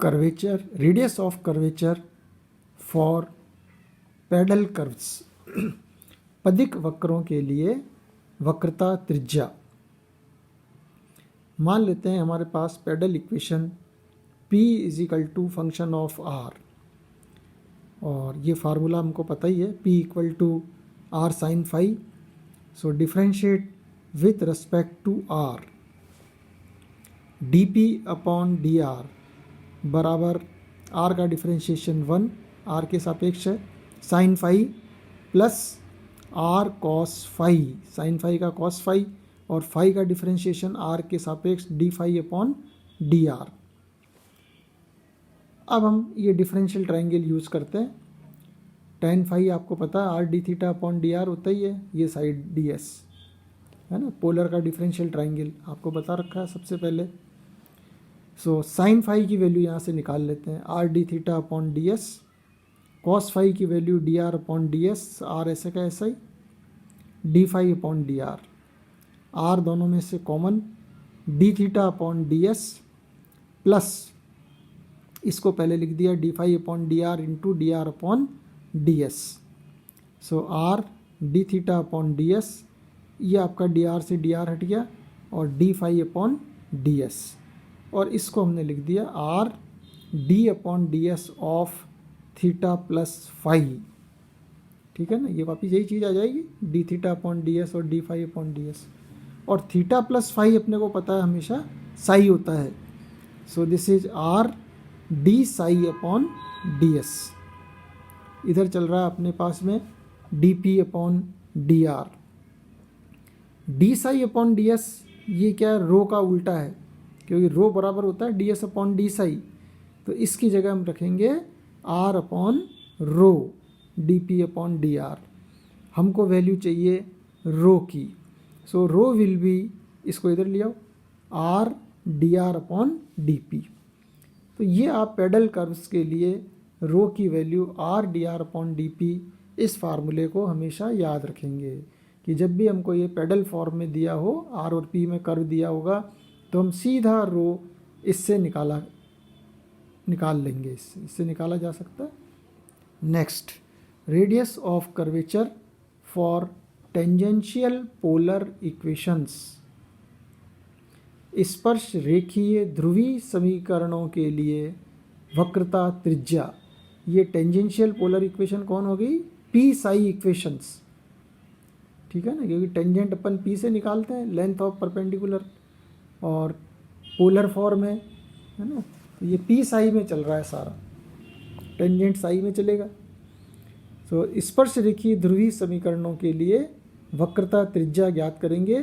Curvature, radius of curvature for pedal curves. पदिक वक्रों के लिए वक्रता त्रिज्या। मान लेते हैं हमारे पास pedal equation P = function of R, और ये फार्मूला हमको पता ही है, P = R sin phi। So differentiate with respect to R, dP upon dr बराबर R का डिफ्रेंशिएशन 1 R के सापेक्ष है, sine phi plus R cos phi, sine phi का cos phi और फाई का डिफ्रेंशिएशन R के सापेक्ष d phi upon D r. अब हम ये डिफरेंशियल ट्रायंगल यूज़ करते हैं। tan फाई आपको पता है R d theta upon D R होता ही है, ये साइड डी एस है ना। पोलर का डिफरेंशियल ट्रायंगल आपको बता रखा है सबसे पहले। सो साइन फाई की वैल्यू यहाँ से निकाल लेते हैं, R d theta upon D S, cos phi की value D R upon D S, R ऐसे का ऐसा ही, D phi upon D R, R दोनों में से common, D theta upon D S plus इसको पहले लिख दिया D phi upon D R into D R upon D S. So R D theta upon D S, ये आपका D R से डी आर हट गया, और D phi upon D S, और इसको हमने लिख दिया R D upon D S of theta plus phi. ठीक है ना, ये वापिस यही चीज़ आ जाएगी, D theta upon D S और D phi upon D S, और थीटा प्लस फाई अपने को पता है हमेशा साई होता है। So this is R D psi upon D S. इधर चल रहा है अपने पास में D P upon D R. D psi upon D S ये क्या है, रो का उल्टा है, क्योंकि रो बराबर होता है d S upon D psi, तो इसकी जगह हम रखेंगे r upon rho d P upon D r. हमको वैल्यू चाहिए रो की, सो रो विल बी, इसको इधर ले आओ, are D R upon D P. तो ये आप पैडल कर्व्स के लिए रो की value are D R upon D P, इस फार्मूले को हमेशा याद रखेंगे कि जब भी हमको ये पैडल फॉर्म में दिया हो, आर और पी में कर्व दिया होगा, तो हम सीधा रो इससे निकाल लेंगे, इससे निकाला जा सकता है। Next, radius of curvature for tangential polar equations. स्पर्श रेखीय ध्रुवीय समीकरणों के लिए वक्रता त्रिज्या। ये टेंजेंशियल पोलर इक्वेशन कौन हो गई, पी साई इक्वेशंस। ठीक है ना, क्योंकि टेंजेंट अपन पी से निकालते हैं, लेंथ ऑफ परपेंडिकुलर, और पोलर फॉर्म है ना, तो ये पी साई में चल रहा है सारा, टेंजेंट साई में चलेगा। तो स्पर्श रेखीय ध्रुवीय समीकरणों के लिए वक्रता त्रिज्या ज्ञात करेंगे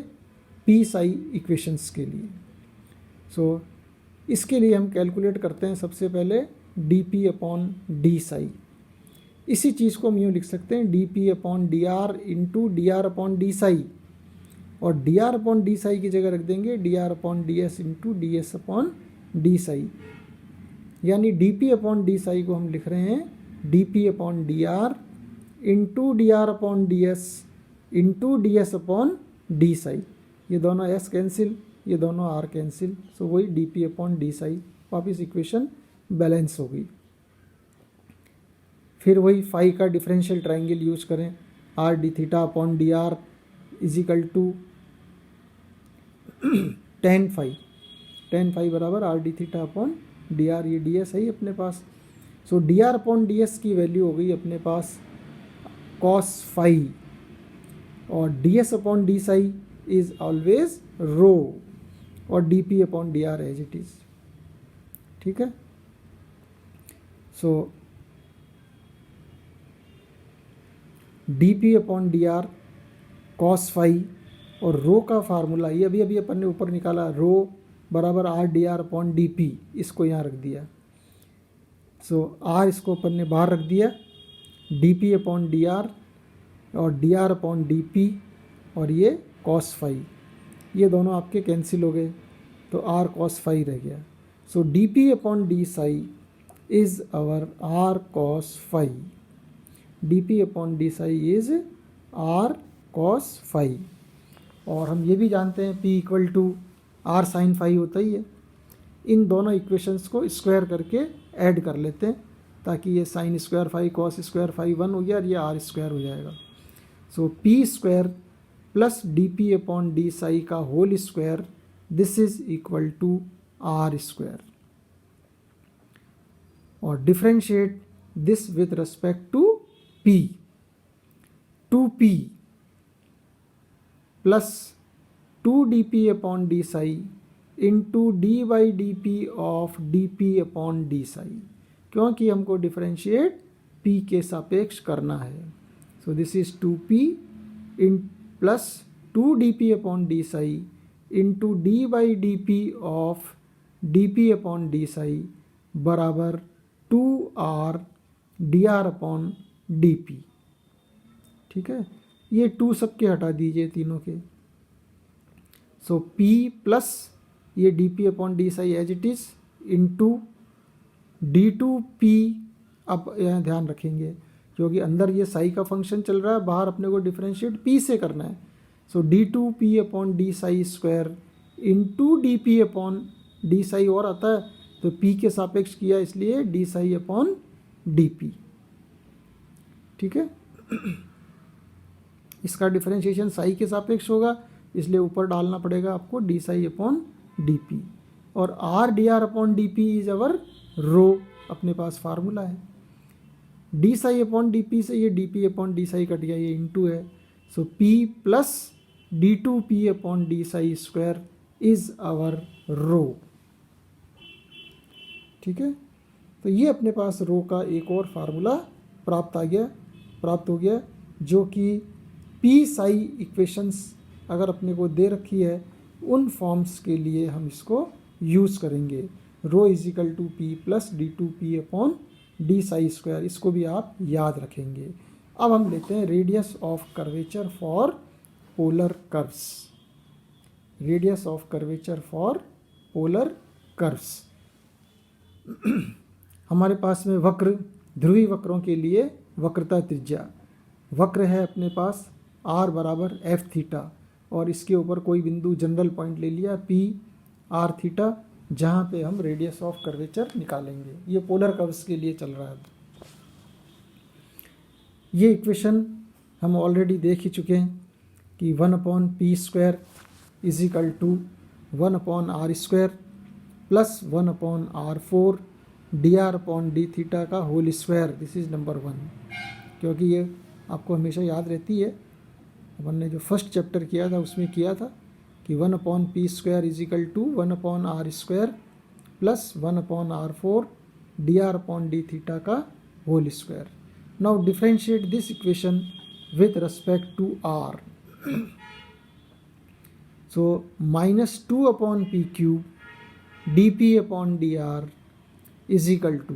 पी साई इक्वेशंस के लिए। सो इसके लिए हम कैलकुलेट करते हैं सबसे पहले D P upon D psi. इसी चीज़ को हम यूँ लिख सकते हैं D P upon D R into D R upon D psi, और D R upon D psi की जगह रख देंगे D R upon D S into D S upon D psi. यानी D P upon D psi को हम लिख रहे हैं D P upon D R into D R upon D S into D S upon D Sai. ये दोनों S cancel, ये दोनों आर कैंसिल, सो वही D P upon D psi, वापिस इक्वेशन बैलेंस हो गई। फिर वही फाई का डिफरेंशियल ट्रायंगल यूज करें, R D theta upon D R is equal to tan phi बराबर R D theta upon D R, ये डी एस है ही अपने पास। So D R upon D S की वैल्यू हो गई अपने पास कॉस फाई, और D S upon D psi is always rho, और D P upon D R as it is. ठीक है, so D P upon D R cos phi, और रो का फार्मूला ये अभी अपन ने ऊपर निकाला, रो बराबर R D R upon D P, इसको यहाँ रख दिया। सो आर इसको अपन ने बाहर रख दिया, D P upon D R और D R upon D P, और ये कॉस फाई, ये दोनों आपके कैंसिल हो गए, तो आर कॉस फाई रह गया। So D P upon D psi is our R cos phi, D P upon D psi is R cos phi. और हम ये भी जानते हैं P equal to R sine phi होता ही है। इन दोनों इक्वेशंस को स्क्वायर करके ऐड कर लेते हैं, ताकि ये sine square phi cos square phi 1 हो गया और ये आर स्क्वायर हो जाएगा। So P square plus D P upon D psi का whole square, this is equal to are square. और differentiate this with respect to P, 2p plus 2dp upon D psi into D by D P of D P upon D psi, क्योंकि हमको differentiate p के सापेक्ष करना है। So this is 2p in plus 2dp upon D psi into D by D P of D P upon D Sai बराबर 2r dr upon D P. ठीक है, ये 2 सबके हटा दीजिए तीनों के। सो p प्लस ये D P upon D psi as it is into d2p। अब यहाँ ध्यान रखेंगे क्योंकि अंदर ये साई का फंक्शन चल रहा है, बाहर अपने को डिफरेंशिएट p से करना है। सो d2p upon D psi square into D P upon D psi और आता है तो p के सापेक्ष किया, इसलिए D psi upon D P. ठीक है, इसका डिफरेंशिएशन साई के सापेक्ष होगा, इसलिए ऊपर डालना पड़ेगा आपको D psi upon D P. और R D R upon D P is our rho, अपने पास फार्मूला है। D psi upon D P से ये D P upon D psi cut गया, ये इंटू है। So P plus D two P upon D psi square is our rho. ठीक है, तो ये अपने पास रो का एक और फार्मूला प्राप्त हो गया, जो कि पी साई इक्वेशंस अगर अपने को दे रखी है उन फॉर्म्स के लिए हम इसको यूज़ करेंगे। Rho is equal to P plus D two P upon D psi square, इसको भी आप याद रखेंगे। अब हम लेते हैं radius of curvature for polar curves. Radius of curvature for polar curves. हमारे पास में वक्र, ध्रुवी वक्रों के लिए वक्रता त्रिज्या वक्र है अपने पास r बराबर एफ थीटा, और इसके ऊपर कोई बिंदु जनरल पॉइंट ले लिया p r थीटा, जहाँ पे हम रेडियस ऑफ कर्वेचर निकालेंगे। ये पोलर कर्व्स के लिए चल रहा है। ये इक्वेशन हम ऑलरेडी देख ही चुके हैं कि 1 upon P square is equal to 1 upon are square plus 1 upon R four D R upon D theta का whole square, this is number 1। क्योंकि ये आपको हमेशा याद रहती है, अपन ने जो फर्स्ट चैप्टर किया था उसमें किया था कि 1 upon P square is equal to 1 upon are square plus 1 upon R four D R upon D theta का whole square. Now differentiate this equation with respect to R. So -2 upon P cube D P upon D R is equal to,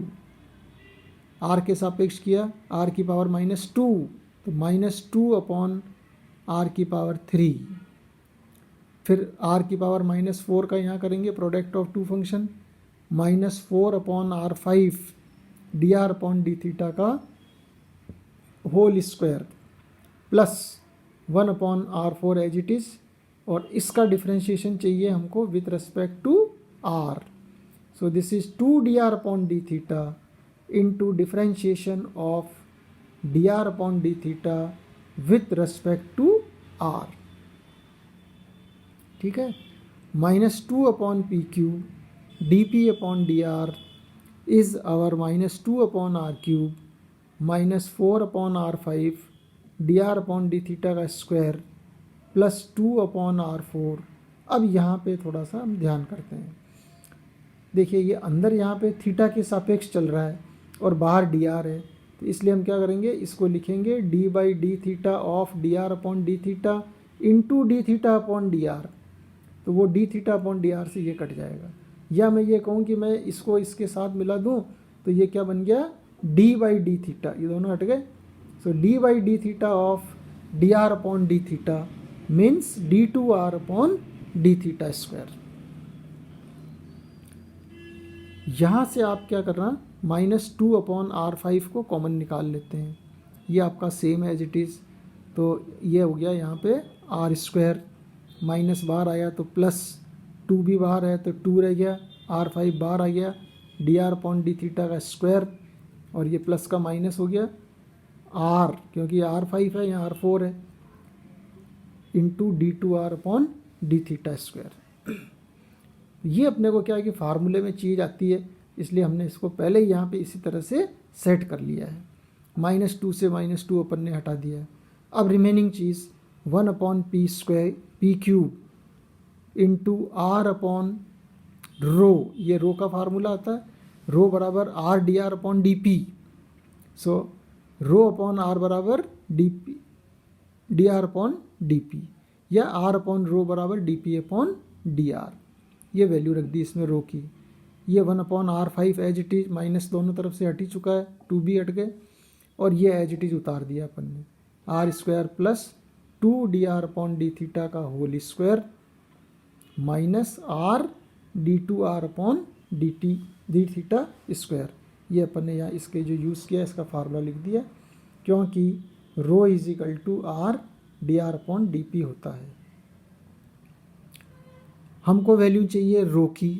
R के सापेक्ष किया, are की power -2, तो -2 upon are की power 3, फिर are की power -4 का यहाँ करेंगे product of two function, -4 upon R five D R upon D theta का whole square plus 1 upon R four as it is, और इसका डिफ्रेंशिएशन चाहिए हमको with respect to R. So this is 2 D R upon D theta into differentiation of D R upon D theta with respect to R. ठीक है, -2 upon P cube D P upon D R is our -2 upon R cube -4 upon R five D R upon D theta का square plus 2 upon R four. अब यहाँ पे थोड़ा सा हम ध्यान करते हैं। देखिए ये अंदर यहाँ पे थीटा के सापेक्ष चल रहा है और बाहर डी आर है, तो इसलिए हम क्या करेंगे, इसको लिखेंगे D by D theta of D R upon D theta into D theta upon D R, तो वो D theta upon D R से ये कट जाएगा। या मैं ये कहूँ कि मैं इसको इसके साथ मिला दूँ तो ये क्या बन गया, डी बाई डी थीटा, ये दोनों हट गए। So D by D theta of D R upon D theta means D two R upon D theta square. यहाँ से आप क्या करना, -2 अपॉन आर फाइव को कॉमन निकाल लेते हैं, ये आपका सेम एज इट इज़। तो ये हो गया यहाँ पे आर स्क्वायर, माइनस बाहर आया तो प्लस 2 भी बाहर है तो 2 रह गया, R5 बाहर आ गया, dr अपॉन डी थीटा का स्क्वायर, और ये प्लस का माइनस हो गया r, क्योंकि R5 है यहाँ R4 है, into d2r upon D theta square. ये अपने को क्या है कि फार्मूले में चीज़ आती है, इसलिए हमने इसको पहले ही यहाँ पे इसी तरह से सेट कर लिया है। -2 से -2 अपन ने हटा दिया है। अब रिमेनिंग चीज़ 1 upon P square P cube into R upon rho, ये रो का फार्मूला आता है, रो बराबर R D R upon D P. So rho upon R बराबर D P D R upon D P, या आर अपॉन रो बराबर D P upon D R. ये value रख दी इसमें रो की। ये 1 upon R5 as it is, minus दोनों तरफ से हट ही चुका है, 2 भी हट गए, और ये एज इट इज उतार दिया अपन ने, R square plus 2dr upon D theta का whole square minus r d2r upon D theta square. ये अपन ने यहाँ इसके जो यूज़ किया इसका फार्मूला लिख दिया, क्योंकि rho is equal to R D R upon D P होता है। हमको वैल्यू चाहिए रो की,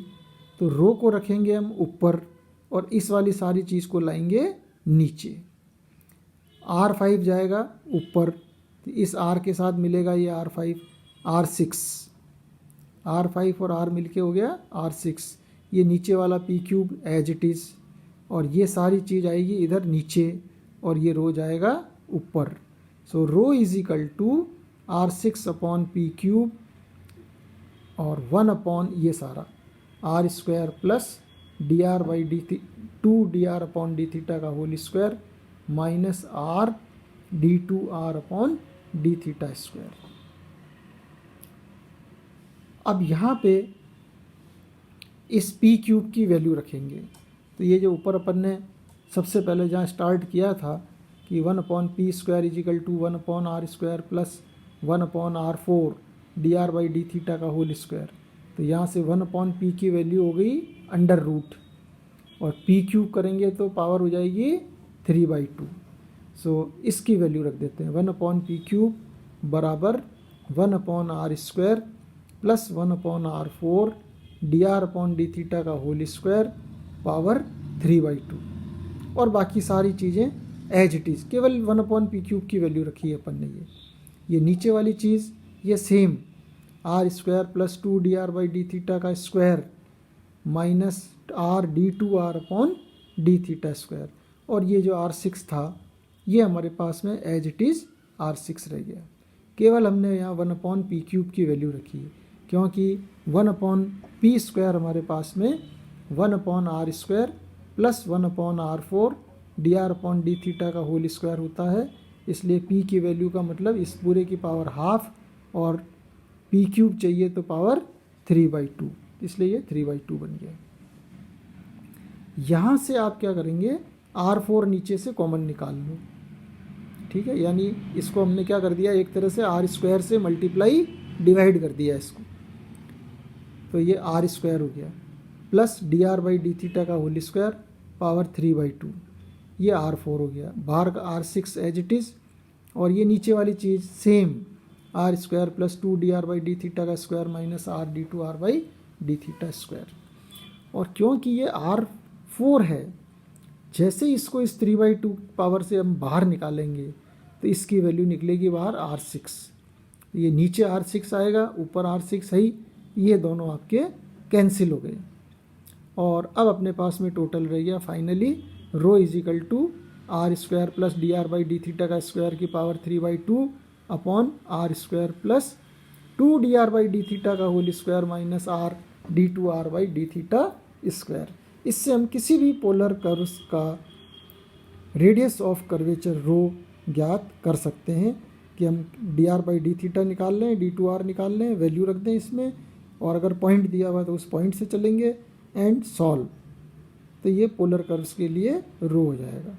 तो रो को रखेंगे हम ऊपर और इस वाली सारी चीज़ को लाएंगे नीचे। R5 जाएगा ऊपर, तो इस R के साथ मिलेगा ये R5, R6, R5 और R मिलके हो गया R6। ये नीचे वाला p cube as it is, और ये सारी चीज़ आएगी इधर नीचे, और ये रो जाएगा ऊपर। So rho is equal to R6 upon P cube और 1 अपॉन ये सारा r square plus d r by d 2dr upon D theta का whole square minus r d2r upon D theta square. अब यहाँ पे इस p क्यूब की value रखेंगे, तो ये जो ऊपर अपन ने सबसे पहले जहाँ स्टार्ट किया था कि 1 upon P square is equal to 1 upon are square plus 1 upon R4 dr by D theta का होल स्क्वायर, तो यहाँ से 1 अपॉन पी की वैल्यू हो गई अंडर रूट, और पी क्यूब करेंगे तो पावर हो जाएगी 3/2। सो इसकी वैल्यू रख देते हैं, 1 अपॉन पी क्यूब बराबर 1 upon are square plus 1 upon R4 dr upon D theta का होल स्क्वायर पावर 3/2, और बाकी सारी चीज़ें एज इट इज़, केवल 1 अपॉन पी क्यूब की वैल्यू रखी है अपन ने। ये नीचे वाली चीज़ ये same r square plus 2dr by D theta का square minus r d2r upon D theta square, और ये जो R6 था ये हमारे पास में एज इट इज़ R6 रह गया। केवल हमने यहाँ 1 अपॉन पी क्यूब की वैल्यू रखी है, क्योंकि 1 अपॉन पी स्क्वायर हमारे पास में 1 upon are square plus 1 upon R4 dr upon D theta का होल स्क्वायर होता है, इसलिए p की वैल्यू का मतलब इस पूरे की पावर हाफ, और पी क्यूब चाहिए तो पावर 3/2, इसलिए ये 3/2 बन गया। यहाँ से आप क्या करेंगे, R4 नीचे से कॉमन निकाल लो, ठीक है, यानी इसको हमने क्या कर दिया, एक तरह से आर स्क्वायर से मल्टीप्लाई डिवाइड कर दिया इसको, तो ये आर स्क्वायर हो गया plus dr by D theta का होल स्क्वायर पावर 3/2, ये R4 हो गया, बाहर का R6 एज इट इज़, और ये नीचे वाली चीज़ same r square plus 2dr by D theta का square minus r d2r by D theta square. और क्योंकि ये R4 है, जैसे इसको इस 3/2 पावर से हम बाहर निकालेंगे तो इसकी वैल्यू निकलेगी बाहर R6, ये नीचे R6 आएगा, ऊपर R6 है ही, ये दोनों आपके कैंसिल हो गए, और अब अपने पास में टोटल रह गया finally rho is equal to are square plus dr by D theta का स्क्वायर की power 3/2 upon are square plus 2dr by D theta का whole square minus r d2r by D theta square. इससे हम किसी भी polar curves का radius of curvature rho ज्ञात कर सकते हैं, कि हम dr बाई डी थीटा निकाल लें, d2r निकाल लें, वैल्यू रख दें इसमें, और अगर पॉइंट दिया हुआ तो उस पॉइंट से चलेंगे एंड सॉल्व, तो ये पोलर कर्व्स के लिए रो हो जाएगा।